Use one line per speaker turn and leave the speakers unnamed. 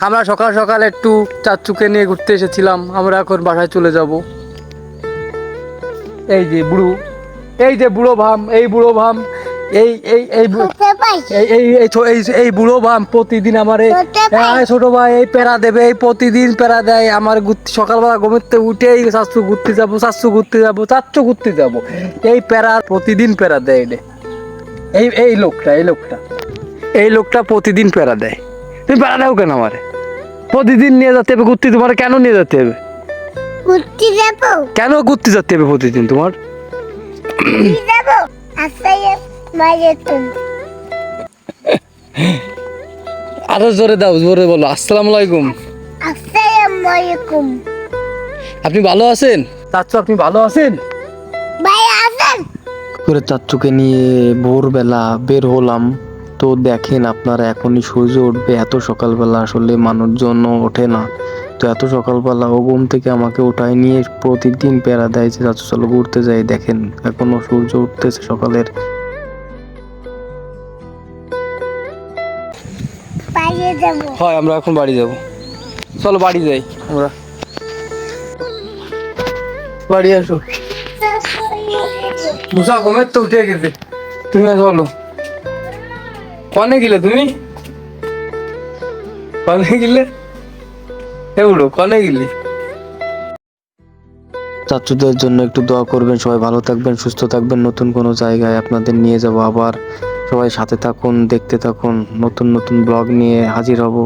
আমরা সকাল সকাল একটু চাচুকে নিয়ে ঘুরতে এসেছিলাম। আমরা এখন বাসায় চলে যাব। এই যে বুড়ো, এই যে বুড়ো ভাম, এই বুড়ো ভাম, এই এই এই বু- এই এই এই ছো- এই এই বুড়ো ভাম প্রতিদিন আমারে ছোট ভাই এই প্যারা দেবে, এই প্রতিদিন প্যারা দেয় আমার। সকালবেলা ঘুমোতে উঠেই চাচ্ছু ঘুরতে যাবো, চাচ্ছু ঘুরতে যাবো, চাচ্ছু ঘুরতে যাবো, এই প্যারা প্রতিদিন প্যারা দেয় এটা। এই লোকটা, এই লোকটা প্রতিদিন প্যারা দেয়। তুমি প্যারা দাও কেন আমারে? প্রতিদিন নিয়ে যেতে হবে ঘুরতে, তোমার কেন নিয়ে যেতে হবে?
ঘুরতে যাবো,
কেন ঘুরতে যেতে হবে প্রতিদিন তোমার?
ঘুরতে যাবো। আসাই মায়েতুন
আরো জোরে দাও, জোরে বলো। আসসালামু আলাইকুম।
আসসালামু আলাইকুম।
আপনি ভালো আছেন চাচ্চু? আপনি ভালো আছেন?
ভাই আসেন।
করে চাচ্চুকে নিয়ে ভোরবেলা বের হলাম। তো দেখেন আপনারা, এখনই সূর্য উঠবে। এত সকালবেলা আসলে মানুষজন ওঠে না। তো এত সকালবেলা ও ঘুম থেকে আমাকে উঠায় নিয়ে প্রতিদিন প্যারা দেয় যে চাচু চলো ঘুরতে যাই। দেখেন এখনো সূর্য উঠতেছে সকালের।
বাইরে যাবো।
হয়, আমরা এখন বাড়ি যাব। চলো বাড়ি যাই আমরা। বাড়ি আসো। মুসা ঘুমের তো উঠে গেছে, তুমি চলো। কনে গেলে তুমি? কনে গেলে? এগুলো কনে গেলে?
চাচুদের জন্য একটু দোয়া করবেন। সবাই ভালো থাকবেন, সুস্থ থাকবেন। নতুন কোনো জায়গায় আপনাদের নিয়ে যাব আবার। সবাই সাথে থাকুন, দেখতে থাকুন। নতুন নতুন ব্লগ নিয়ে হাজির হব।